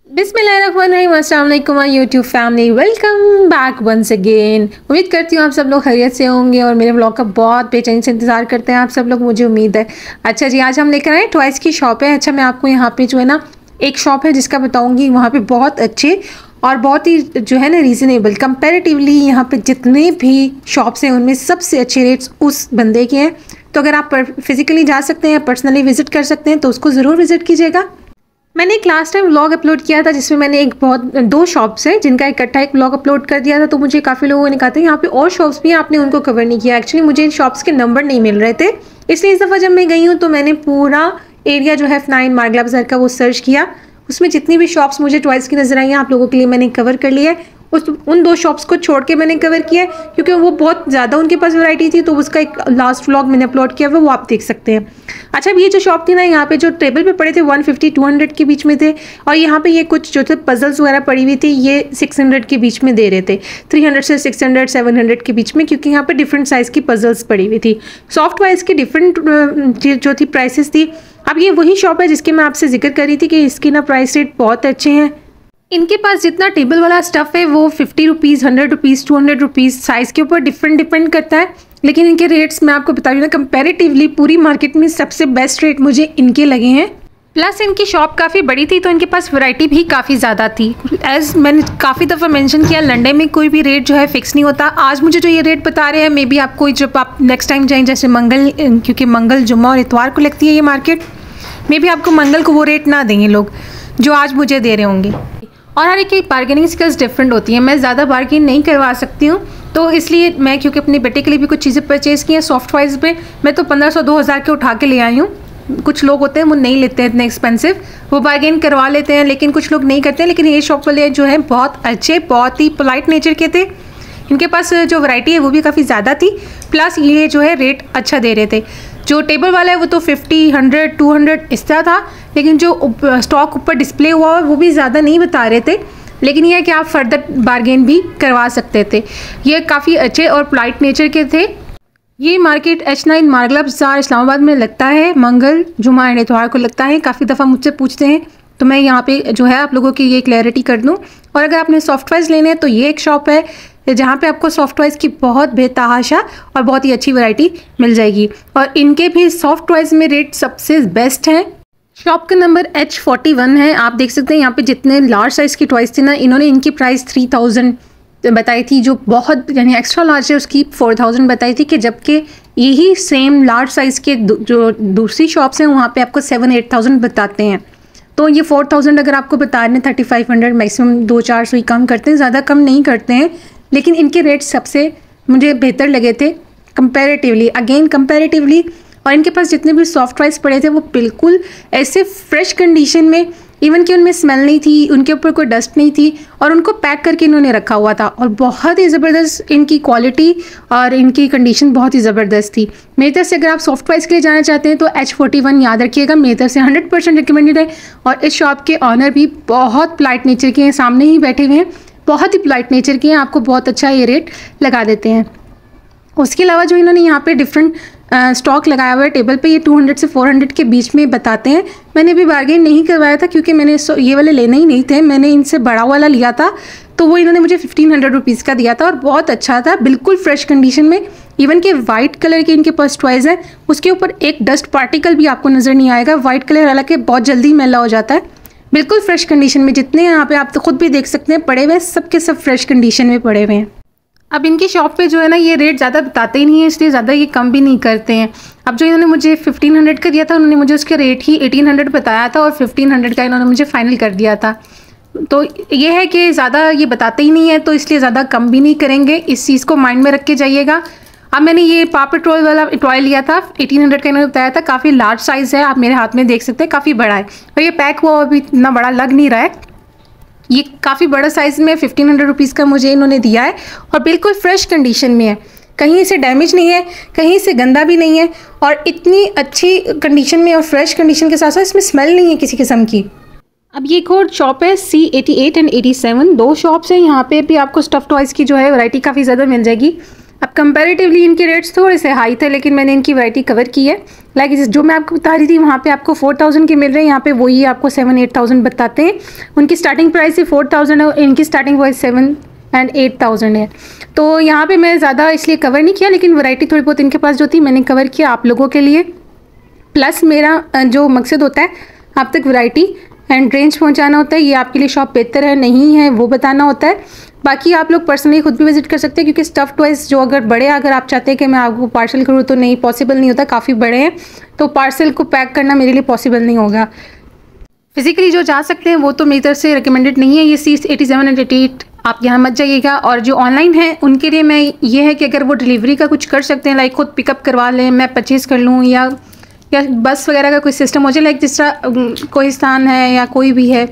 बिस्मिल्लाहिर्रहमानिर्रहीम, अस्सलाम वालेकुम my YouTube family, welcome back once again. उम्मीद करती हूँ आप सब लोग खैरियत से होंगे और मेरे व्लॉग का बहुत बेचैनी से इंतज़ार करते हैं आप सब लोग, मुझे उम्मीद है। अच्छा जी, आज हम लेकर आए टॉयज़ की शॉप है। अच्छा, मैं आपको यहाँ पे जो है ना एक शॉप है जिसका बताऊँगी, वहाँ पर बहुत अच्छे और बहुत ही जो है ना रीज़नेबल कंपेरेटिवली यहाँ पे जितने भी शॉप्स हैं उनमें सबसे अच्छे रेट्स उस बंदे के हैं। तो अगर आप फिज़िकली जा सकते हैं, पर्सनली विज़िट कर सकते हैं तो उसको ज़रूर विज़िट कीजिएगा। मैंने एक लास्ट टाइम व्लॉग अपलोड किया था जिसमें मैंने दो शॉप्स हैं जिनका इकट्ठा एक व्लॉग अपलोड कर दिया था। तो मुझे काफ़ी लोगों ने कहा था यहाँ पे और शॉप्स भी हैं, आपने उनको कवर नहीं किया। एक्चुअली मुझे इन शॉप्स के नंबर नहीं मिल रहे थे, इसलिए इस दफ़ा जब मैं गई हूँ तो मैंने पूरा एरिया जो है F9 मार्गला बाज़ार का वो सर्च किया। उसमें जितनी भी शॉप्स मुझे टॉयज़ की नज़र आई हैं आप लोगों के लिए मैंने कवर कर लिया है। उन दो शॉप्स को छोड़ के मैंने कवर किया है क्योंकि वो बहुत ज़्यादा उनके पास वैरायटी थी, तो उसका एक लास्ट व्लॉग मैंने अपलोड किया हुआ, वो आप देख सकते हैं। अच्छा, अब ये जो शॉप थी ना, यहाँ पे जो टेबल पे पड़े थे 150-200 के बीच में थे, और यहाँ पे ये कुछ जो थे पजल्स वगैरह पड़ी हुई थी ये 600 के बीच में दे रहे थे, 300 से 600 700 के बीच में, क्योंकि यहाँ पे डिफरेंट साइज़ की पजल्स पड़ी हुई थी। सॉफ्ट वाइज की डिफरेंट जो थी प्राइसेस थी। अब ये वही शॉप है जिसकी मैं आपसे जिक्र कर रही थी कि इसकी ना प्राइस रेट बहुत अच्छे हैं। इनके पास जितना टेबल वाला स्टफ़ है वो 50 रुपीज़, 100 रुपीज़, 200 रुपीज़ साइज़ के ऊपर डिपेंड करता है। लेकिन इनके रेट्स मैं आपको बता रही हूँ ना, कंपैरेटिवली पूरी मार्केट में सबसे बेस्ट रेट मुझे इनके लगे हैं। प्लस इनकी शॉप काफ़ी बड़ी थी तो इनके पास वैरायटी भी काफ़ी ज़्यादा थी। एज़ मैंने काफ़ी दफ़ा मेंशन किया, लंदन में कोई भी रेट जो है फिक्स नहीं होता। आज मुझे जो ये रेट बता रहे हैं, मे बी आपको जब आप नेक्स्ट टाइम जाएँ, जैसे मंगल, क्योंकि मंगल, जुम्मा और इतवार को लगती है ये मार्केट, मे बी आपको मंगल को वो रेट ना देंगे लोग जो आज मुझे दे रहे होंगे। और हर एक की बार्गेनिंग स्किल्स डिफरेंट होती हैं। मैं ज़्यादा बार्गेन नहीं करवा सकती हूँ, तो इसलिए मैं, क्योंकि अपने बेटे के लिए भी कुछ चीज़ें परचेज़ की हैं सॉफ्ट वाइज पे, मैं तो 1500-2000 के उठा के ले आई हूँ। कुछ लोग होते हैं वो नहीं लेते हैं इतने एक्सपेंसिव, वो बार्गेन करवा लेते हैं, लेकिन कुछ लोग नहीं करते हैं। लेकिन ये शॉप वाले जो है बहुत अच्छे, बहुत ही पोलाइट नेचर के थे। इनके पास जो वैरायटी है वो भी काफ़ी ज़्यादा थी, प्लस ये जो है रेट अच्छा दे रहे थे। जो टेबल वाला है वो तो 50, 100, 200 इस तरह था, लेकिन जो स्टॉक ऊपर डिस्प्ले हुआ है वो भी ज़्यादा नहीं बता रहे थे। लेकिन यह है कि आप फर्दर बार्गेन भी करवा सकते थे। ये काफ़ी अच्छे और पोलाइट नेचर के थे। ये मार्केट H9 मार्गला बाज़ार इस्लामाबाद में लगता है, मंगल, जुमा एंड इतवार को लगता है। काफ़ी दफ़ा मुझसे पूछते हैं तो मैं यहाँ पे जो है आप लोगों की ये क्लैरिटी कर दूँ। और अगर आपने सॉफ्ट वाइज लेने हैं तो ये एक शॉप है जहाँ पे आपको सॉफ्ट वाइज की बहुत बेतहाशा और बहुत ही अच्छी वैरायटी मिल जाएगी। और इनके भी सॉफ्ट वाइज में रेट सबसे बेस्ट हैं। शॉप का नंबर H41 है। आप देख सकते हैं यहाँ पे जितने लार्ज साइज़ की टॉयज़ थी ना, इन्होंने इनकी प्राइस 3000 बताई थी, जो बहुत यानी एक्स्ट्रा लार्ज है उसकी 4000 बताई थी, कि जबकि यही सेम लार्ज साइज़ के जो दूसरी शॉप्स हैं वहाँ पे आपको 7-8,000 बताते हैं। तो ये 4000 अगर आपको बता रहे हैं, 3500 मैक्सिमम 200-400 ही कम करते हैं, ज़्यादा कम नहीं करते हैं। लेकिन इनके रेट सबसे मुझे बेहतर लगे थे कंपैरेटिवली। और इनके पास जितने भी सॉफ्ट वाइज पड़े थे वो बिल्कुल ऐसे फ्रेश कंडीशन में, इवन कि उनमें स्मेल नहीं थी, उनके ऊपर कोई डस्ट नहीं थी, और उनको पैक करके इन्होंने रखा हुआ था। और बहुत ही ज़बरदस्त इनकी क्वालिटी और इनकी कंडीशन बहुत ही ज़बरदस्त थी। मेरी तरफ से अगर आप सॉफ्ट वाइज के लिए जाना चाहते हैं तो H41 याद रखिएगा, मेरी तरफ से 100% रिकमेंडेड है। और इस शॉप के ऑनर भी बहुत पोलाइट नेचर के हैं, सामने ही बैठे हुए हैं, बहुत ही पोलाइट नेचर के हैं, आपको बहुत अच्छा ये रेट लगा देते हैं। उसके अलावा जो इन्होंने यहाँ पे डिफरेंट स्टॉक लगाया हुआ है टेबल पे, ये 200 से 400 के बीच में बताते हैं। मैंने भी बार्गेन नहीं करवाया था क्योंकि मैंने ये वाले लेने ही नहीं थे, मैंने इनसे बड़ा वाला लिया था, तो वो इन्होंने मुझे 1500 रुपीज़ का दिया था और बहुत अच्छा था, बिल्कुल फ्रेश कंडीशन में। इवन कि वाइट कलर के इनके पास टॉयज़ है, उसके ऊपर एक डस्ट पार्टिकल भी आपको नज़र नहीं आएगा। वाइट कलर हालांकि बहुत जल्दी मैला हो जाता है, बिल्कुल फ्रेश कंडीशन में। जितने यहाँ पे आप तो खुद भी देख सकते हैं पड़े हुए, सब के सब फ्रेश कंडीशन में पड़े हुए हैं। अब इनकी शॉप पे जो है ना ये रेट ज़्यादा बताते ही नहीं है, इसलिए ज़्यादा ये कम भी नहीं करते हैं। अब जो इन्होंने मुझे 1500 का दिया था, उन्होंने मुझे उसके रेट ही 1800 बताया था और 1500 का इन्होंने मुझे फाइनल कर दिया था। तो ये है कि ज़्यादा ये बताते ही नहीं है, तो इसलिए ज़्यादा कम भी नहीं करेंगे, इस चीज़ को माइंड में रख के जाइएगा। अब मैंने ये पाव पेट्रोल वाला टॉय लिया था, 1800 का इन्होंने बताया था। काफ़ी लार्ज साइज़ है, आप मेरे हाथ में देख सकते हैं, काफ़ी बड़ा है, और ये पैक हुआ अभी इतना बड़ा लग नहीं रहा है। ये काफ़ी बड़ा साइज़ में 1500 रुपीज़ का मुझे इन्होंने दिया है और बिल्कुल फ्रेश कंडीशन में है, कहीं से डैमेज नहीं है, कहीं से गंदा भी नहीं है, और इतनी अच्छी कंडीशन में और फ्रेश कंडीशन के साथ साथ इसमें स्मेल नहीं है किसी किस्म की। अब ये एक और शॉप है C88 एंड 87, दो शॉप्स हैं। यहाँ पे भी आपको स्टफ़ टॉयज़ की जो है वैरायटी काफ़ी ज़्यादा मिल जाएगी। अब कंपैरेटिवली इनके रेट्स थोड़े से हाई थे, लेकिन मैंने इनकी वैरायटी कवर की है। लाइक जो मैं आपको बता रही थी वहाँ पे आपको 4000 के मिल रहे हैं, यहाँ पे वही आपको 7-8,000 बताते हैं। उनकी स्टार्टिंग प्राइस ही 4000 है, इनकी स्टार्टिंग प्राइस 7 एंड 8,000 है। तो यहाँ पे मैं ज़्यादा इसलिए कवर नहीं किया, लेकिन वैरायटी थोड़ी बहुत इनके पास जो थी मैंने कवर किया आप लोगों के लिए। प्लस मेरा जो मकसद होता है आप तक वैरायटी एंड रेंज पहुंचाना होता है। ये आपके लिए शॉप बेहतर है नहीं है वो बताना होता है। बाकी आप लोग पर्सनली खुद भी विजिट कर सकते हैं, क्योंकि स्टफ टॉयज़ जो अगर बड़े अगर आप चाहते हैं कि मैं आपको पार्सल करूँ तो नहीं पॉसिबल नहीं होता, काफ़ी बड़े हैं तो पार्सल को पैक करना मेरे लिए पॉसिबल नहीं होगा। फिजिकली जो जा सकते हैं वो तो मेरी तरफ से रिकमेंडेड नहीं है। ये सीट्स 87 एंड 88 आप यहाँ मत जाइएगा। और जो ऑनलाइन है उनके लिए मैं ये है कि अगर वो डिलीवरी का कुछ कर सकते हैं, लाइक खुद पिकअप करवा लें, मैं परचेज़ कर लूँ, या बस वगैरह का कोई सिस्टम हो जाए, लाइक जिस तरह कोहिस्तान है या कोई भी है,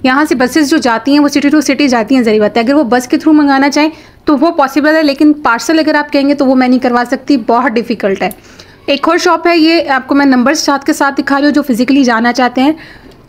यहाँ से बसेस जो जाती हैं वो सिटी टू सिटी जाती हैं, ज़रूरी बात है। अगर वो बस के थ्रू मंगाना चाहें तो वो पॉसिबल है, लेकिन पार्सल अगर आप कहेंगे तो वो मैं नहीं करवा सकती, बहुत डिफ़िकल्ट है। एक और शॉप है, ये आपको मैं नंबर्स साथ के साथ दिखा रही हूँ, जो फिजिकली जाना चाहते हैं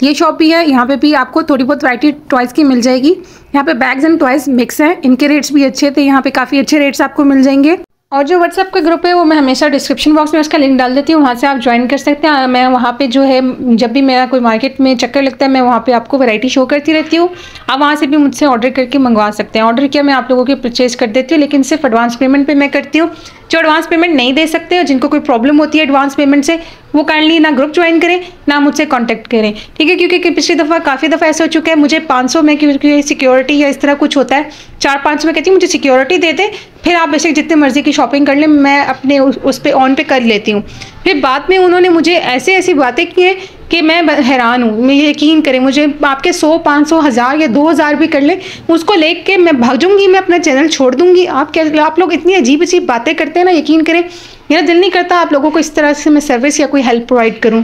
ये शॉप भी है। यहाँ पे भी आपको थोड़ी बहुत वैरायटी टॉयज़ की मिल जाएगी। यहाँ पे बैग्स एंड टॉयज़ मिक्स हैं, इनके रेट्स भी अच्छे थे, यहाँ पे काफ़ी अच्छे रेट्स आपको मिल जाएंगे। और जो व्हाट्सएप का ग्रुप है वो मैं हमेशा डिस्क्रिप्शन बॉक्स में उसका लिंक डाल देती हूँ, वहाँ से आप ज्वाइन कर सकते हैं। मैं वहाँ पे जो है जब भी मेरा कोई मार्केट में चक्कर लगता है मैं वहाँ पे आपको वैरायटी शो करती रहती हूँ। आप वहाँ से भी मुझसे ऑर्डर करके मंगवा सकते हैं। ऑर्डर किया मैं आप लोगों के परचेज कर देती हूँ, लेकिन सिर्फ एडवांस पेमेंट पर मैं करती हूँ। जो एडवांस पेमेंट नहीं दे सकते और जिनको कोई प्रॉब्लम होती है एडवांस पेमेंट से, वो काइंडली ना ग्रुप ज्वाइन करें ना मुझसे कांटेक्ट करें, ठीक है। क्योंकि पिछली दफ़ा काफ़ी दफ़ा ऐसा हो चुका है, मुझे 500 में क्योंकि सिक्योरिटी या इस तरह कुछ होता है, 4-5 में कहती हूँ मुझे सिक्योरिटी दे दे, फिर आप बेशक जितने मर्जी की शॉपिंग कर लें, मैं अपने उस पर ऑन पे कर लेती हूँ। फिर बाद में उन्होंने मुझे ऐसी ऐसी बातें की हैं कि मैं हैरान हूँ। मैं यकीन करें, मुझे आपके 100, 500, 1000 या 2000 भी कर ले, उसको लेके के मैं भाग जाऊँगी, मैं अपना चैनल छोड़ दूँगी। आप लोग इतनी अजीब अजीब बातें करते हैं ना, यकीन करें मेरा दिल नहीं करता आप लोगों को इस तरह से मैं सर्विस या कोई हेल्प प्रोवाइड करूँ।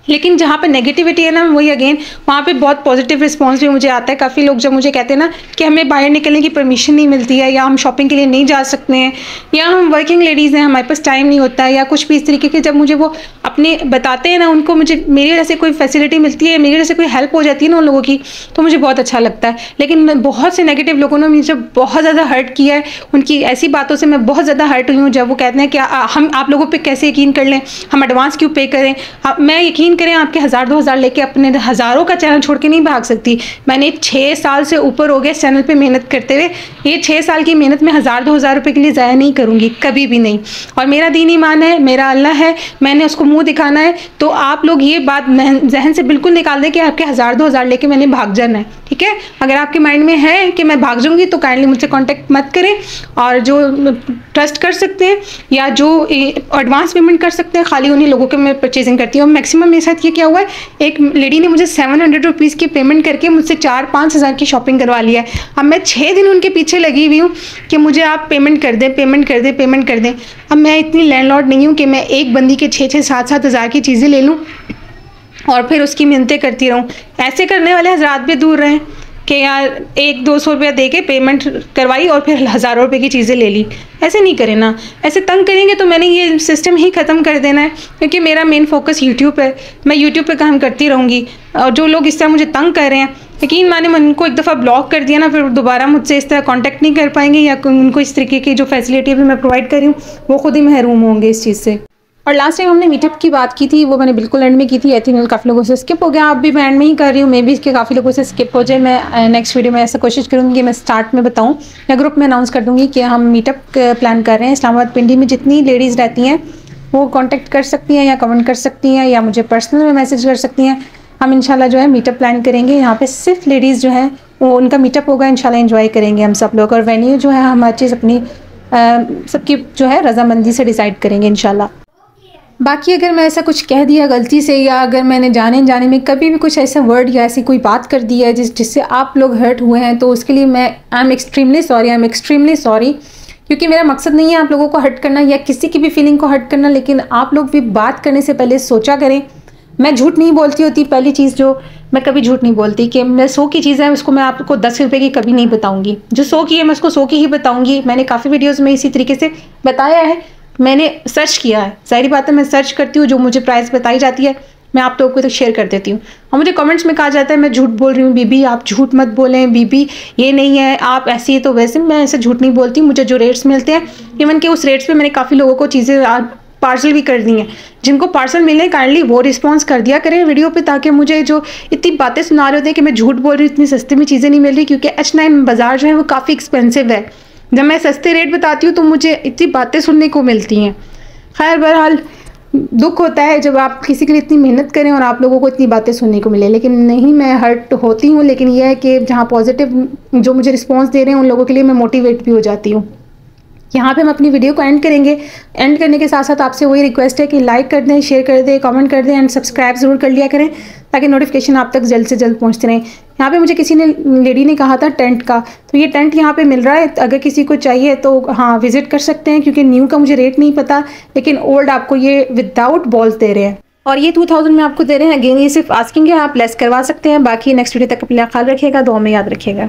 लेकिन जहाँ पे नेगेटिविटी है ना, वही अगेन वहाँ पे बहुत पॉजिटिव रिस्पांस भी मुझे आता है। काफ़ी लोग जब मुझे कहते हैं ना कि हमें बाहर निकलने की परमिशन नहीं मिलती है, या हम शॉपिंग के लिए नहीं जा सकते हैं, या हम वर्किंग लेडीज़ हैं हमारे पास टाइम नहीं होता है, या कुछ भी इस तरीके के जब मुझे वो अपने बताते हैं ना, उनको मुझे मेरी वजह से कोई फैसिलिटी मिलती है, मेरी वजह से कोई हेल्प हो जाती है ना उन लोगों की, तो मुझे बहुत अच्छा लगता है। लेकिन बहुत से नेगेटिव लोगों ने मुझे बहुत ज़्यादा हर्ट किया है, उनकी ऐसी बातों से मैं बहुत ज़्यादा हर्ट हुई हूँ जब वो कहते हैं कि हम आप लोगों पर कैसे यकीन कर लें, हम एडवांस क्यों पे करें। मैं यकीन करें आपके 1000-2000 लेके अपने हज़ारों का चैनल छोड़ के नहीं भाग सकती। मैंने 6 साल से ऊपर हो गए चैनल पे मेहनत करते हुए, ये 6 साल की मेहनत में 1000-2000 रुपये के लिए ज़ाया नहीं करूँगी, कभी भी नहीं। और मेरा दीन ईमान है, मेरा अल्लाह है, मैंने उसको मुंह दिखाना है। तो आप लोग ये बात जहन से बिल्कुल निकाल दें कि आपके 1000-2000 लेके मैंने भाग जाना है, ठीक है। अगर आपके माइंड में है कि मैं भाग जाऊँगी तो काइंडली मुझसे कॉन्टेक्ट मत करें। और जो ट्रस्ट कर सकते हैं या जो एडवांस पेमेंट कर सकते हैं, खाली उन्हीं लोगों के मैं परचेजिंग करती हूँ। मैक्सिमम मेरे साथ ये क्या हुआ है, एक लेडी ने मुझे 700 रुपीज़ की पेमेंट करके मुझसे 4-5 हज़ार की शॉपिंग करवा लिया है। अब मैं 6 दिन उनके पीछे लगी हुई हूँ कि मुझे आप पेमेंट कर दें, पेमेंट कर दें, पेमेंट कर दें। अब मैं इतनी लैंडलॉर्ड नहीं हूँ कि मैं एक बंदी के 6-6, 7-7 हज़ार की चीज़ें ले लूँ और फिर उसकी मिन्नतें करती रहूँ। ऐसे करने वाले हज़रात भी दूर रहें कि यार 100-200 रुपया दे के पेमेंट करवाई और फिर हज़ारों रुपए की चीज़ें ले ली। ऐसे नहीं करें ना, ऐसे तंग करेंगे तो मैंने ये सिस्टम ही ख़त्म कर देना है, क्योंकि मेरा मेन फोकस यूट्यूब है। मैं यूट्यूब पे काम करती रहूँगी। और जो लोग इस तरह मुझे तंग कर रहे हैं, यकीन माने मैं उनको एक दफ़ा ब्लॉक कर दिया ना, फिर दोबारा मुझसे इस तरह कॉन्टैक्ट नहीं कर पाएंगे, या उनको इस तरीके की जो फैसिलिटी भी मैं प्रोवाइड कर रही हूँ वो खुद ही महरूम होंगे इस चीज़ से। और लास्ट टाइम हमने मीटअप की बात की थी, वो मैंने बिल्कुल एंड में की थी। आई थिंक काफ़ी लोगों से स्किप हो गया, अब भी मैं एंड में ही कर रही हूँ। मे भी इसके काफ़ी लोगों से स्किप हो जाए। मैं नेक्स्ट वीडियो में ऐसा कोशिश करूँगी कि मैं स्टार्ट में बताऊँ या ग्रुप में अनाउंस कर दूँगी कि हम मीटअप प्लान कर रहे हैं। इस्लामाबाद पिंडी में जितनी लेडीज़ रहती हैं वो कॉन्टैक्ट कर सकती हैं या कमेंट कर सकती हैं या मुझे पर्सनल में मैसेज कर सकती हैं। हम इंशाल्लाह जो है मीटअप प्लान करेंगे। यहाँ पे सिर्फ लेडीज़ जो हैं वो उनका मीटअप होगा, इंशाल्लाह एंजॉय करेंगे हम सब लोग। और वेन्यू जो है हम हर चीज़ अपनी सबकी जो है रजामंदी से डिसाइड करेंगे इंशाल्लाह। बाकी अगर मैं ऐसा कुछ कह दिया गलती से, या अगर मैंने जाने में कभी भी कुछ ऐसा वर्ड या ऐसी कोई बात कर दी है जिससे आप लोग हर्ट हुए हैं, तो उसके लिए मैं आई एम एक्सट्रीमली सॉरी। क्योंकि मेरा मकसद नहीं है आप लोगों को हर्ट करना या किसी की भी फीलिंग को हर्ट करना, लेकिन आप लोग भी बात करने से पहले सोचा करें। मैं झूठ नहीं बोलती होती, पहली चीज़ जो मैं कभी झूठ नहीं बोलती कि मैं 100 की चीज़ है उसको मैं आपको 10 रुपये की कभी नहीं बताऊँगी। जो 100 की है मैं उसको 100 की ही बताऊँगी। मैंने काफ़ी वीडियोज़ में इसी तरीके से बताया है। मैंने सर्च किया है, जाहिर बात है मैं सर्च करती हूँ, जो मुझे प्राइस बताई जाती है मैं आप लोगों को तो शेयर कर देती हूँ। और मुझे कमेंट्स में कहा जाता है मैं झूठ बोल रही हूँ, बीबी आप झूठ मत बोलें, बीबी ये नहीं है, आप ऐसी है तो वैसे। मैं ऐसे झूठ नहीं बोलती। मुझे जो रेट्स मिलते हैं, इवन कि उस रेट्स पे मैंने काफ़ी लोगों को चीज़ें पार्सल भी कर दी हैं। जिनको पार्सल मिले काइंडली वो रिस्पॉन्स कर दिया करें वीडियो पे, ताकि मुझे जो इतनी बातें सुना रहे होते हैं कि मैं झूठ बोल रही हूँ, इतनी सस्ते में चीज़ें नहीं मिल रही, क्योंकि H9 बाज़ार जो है वो काफ़ी एक्सपेंसिव है। जब मैं सस्ते रेट बताती हूँ तो मुझे इतनी बातें सुनने को मिलती हैं। खैर बहरहाल दुख होता है जब आप किसी के लिए इतनी मेहनत करें और आप लोगों को इतनी बातें सुनने को मिले, लेकिन नहीं, मैं हर्ट होती हूँ, लेकिन यह है कि जहाँ पॉजिटिव जो मुझे रिस्पॉन्स दे रहे हैं उन लोगों के लिए मैं मोटिवेट भी हो जाती हूँ। यहाँ पे हम अपनी वीडियो को एंड करेंगे। एंड करने के साथ साथ आपसे वही रिक्वेस्ट है कि लाइक कर दें, शेयर कर दें, कमेंट कर दें एंड सब्सक्राइब ज़रूर कर लिया करें, ताकि नोटिफिकेशन आप तक जल्द से जल्द पहुँचते रहें। यहाँ पे मुझे किसी ने लेडी ने कहा था टेंट का, तो ये टेंट यहाँ पे मिल रहा है, अगर किसी को चाहिए तो हाँ विजिट कर सकते हैं, क्योंकि न्यू का मुझे रेट नहीं पता, लेकिन ओल्ड आपको ये विदाउट बॉल्स दे रहे हैं और ये 2000 में आपको दे रहे हैं। अगेन ये सिर्फ आस्किंग है, आप लेस करवा सकते हैं। बाकी नेक्स्ट वीडियो तक अपना ख्याल रखिएगा, दुआ में याद रखिएगा।